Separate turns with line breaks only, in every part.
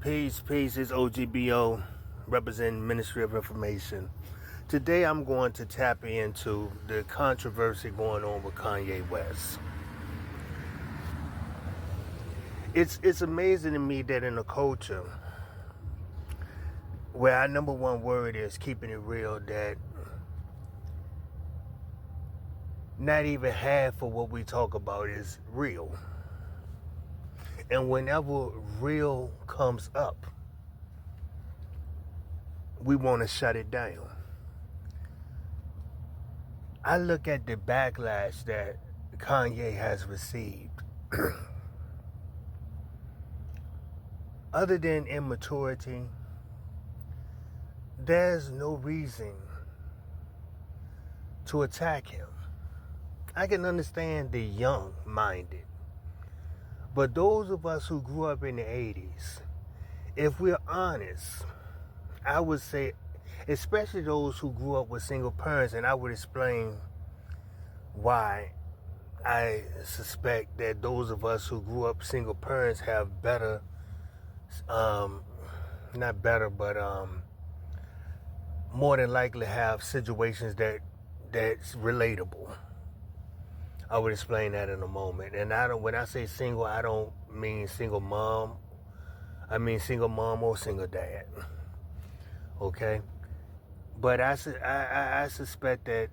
Peace, it's O.G.B.O, representing Ministry of Information. Today I'm going to tap into the controversy going on with Kanye West. It's amazing to me that in a culture where our number one word is keeping it real, that not even half of what we talk about is real. And whenever real comes up, we want to shut it down. I look at the backlash that Kanye has received. Other than immaturity, there's no reason to attack him. I can understand the young-minded. But those of us who grew up in the 80s, if we're honest, I would say, especially those who grew up with single parents, and I would explain why I suspect that those of us who grew up single parents have better, not better, but more than likely have situations that's relatable. I would explain that in a moment. And when I say single, I don't mean single mom. I mean single mom or single dad. Okay? But I suspect that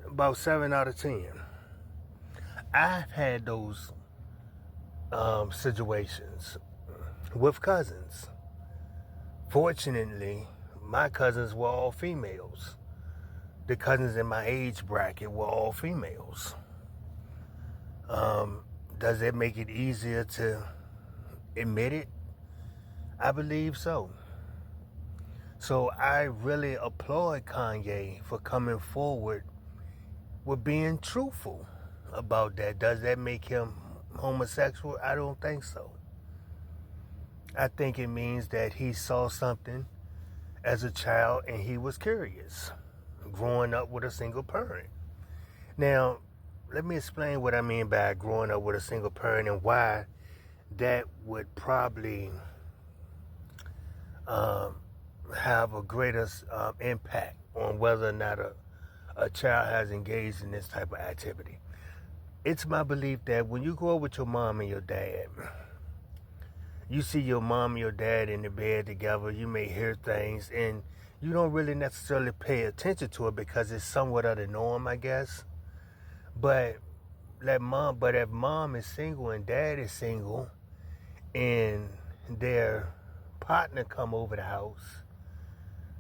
about 7 out of 10, I've had those situations with cousins. Fortunately, my cousins were all females. The cousins in my age bracket were all females. Does it make it easier to admit it? I believe so. So I really applaud Kanye for coming forward with being truthful about that. Does that make him homosexual? I don't think so. I think it means that he saw something as a child and he was curious, growing up with a single parent. Now, let me explain what I mean by growing up with a single parent and why that would probably have a greater impact on whether or not a child has engaged in this type of activity. It's my belief that when you grow up with your mom and your dad, you see your mom and your dad in the bed together, you may hear things, and you don't really necessarily pay attention to it because it's somewhat of the norm, I guess. But if mom is single and dad is single, and their partner come over the house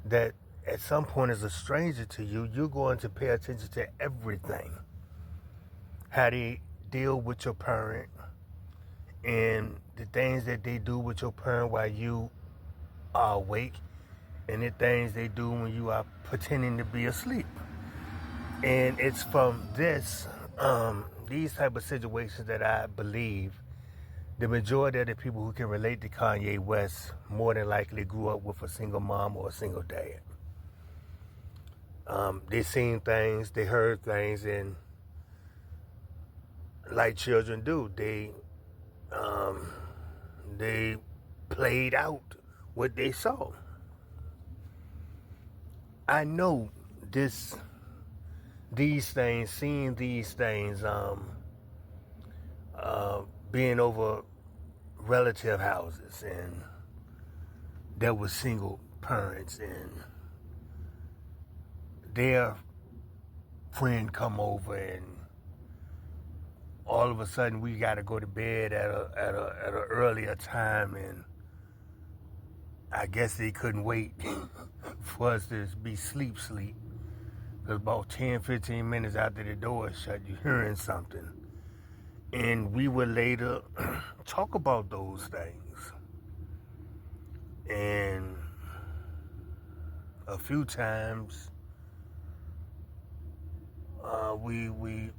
that at some point is a stranger to you, you're going to pay attention to everything. How they deal with your parent and the things that they do with your parent while you are awake, and the things they do when you are pretending to be asleep. And it's from these type of situations that I believe the majority of the people who can relate to Kanye West more than likely grew up with a single mom or a single dad. They seen things, they heard things, and like children do, they played out what they saw. I know seeing these things, being over relative houses, and there were single parents, and their friend come over, and all of a sudden we got to go to bed at a earlier time, and I guess they couldn't wait for us to be sleep. Because about 10-15 minutes after the door is shut, you're hearing something. And we would later talk about those things. And a few times we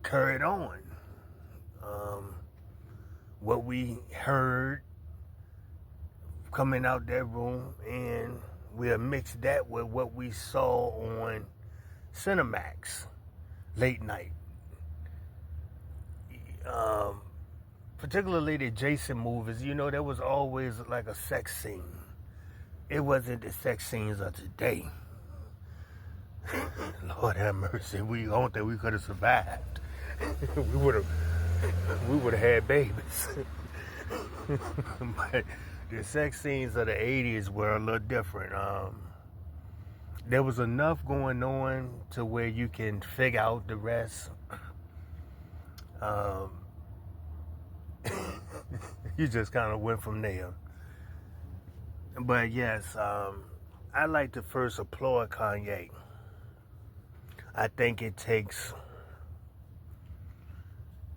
carried on what we heard coming out that room, and we'll mix that with what we saw on Cinemax late night. particularly the Jason movies, there was always like a sex scene. It wasn't the sex scenes of today. Lord have mercy. I don't think we could have survived. we would have had babies. But the sex scenes of the 80s were a little different. There was enough going on to where you can figure out the rest. You just kind of went from there. But yes, I like to first applaud Kanye. I think it takes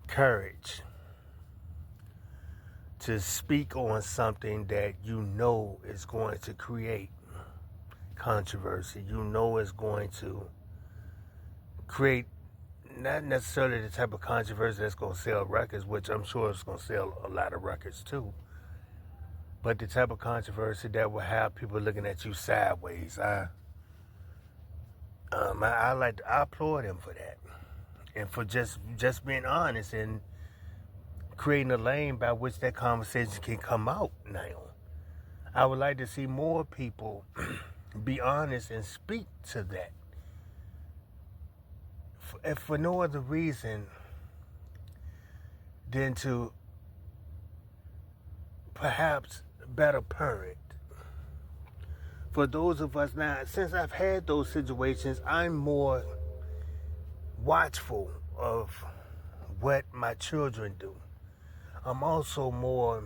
courage to speak on something that you know is going to create controversy. You know it's going to create not necessarily the type of controversy that's going to sell records, which I'm sure it's going to sell a lot of records too, but the type of controversy that will have people looking at you sideways. I applaud him for that, and for just being honest and creating a lane by which that conversation can come out now. I would like to see more people be honest and speak to that. If for no other reason than to perhaps better parent. For those of us now, since I've had those situations, I'm more watchful of what my children do. I'm also more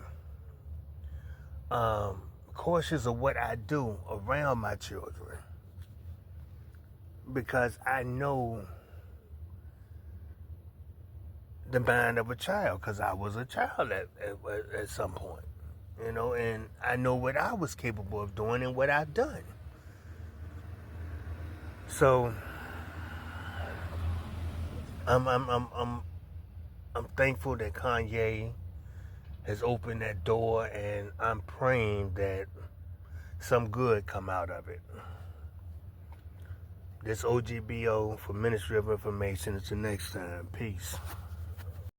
cautious of what I do around my children, because I know the mind of a child, because I was a child at some point, and I know what I was capable of doing and what I've done. So I'm thankful that Kanye has opened that door, and I'm praying that some good come out of it. This O.G.B.O. for Ministry of Information. Until next time, peace.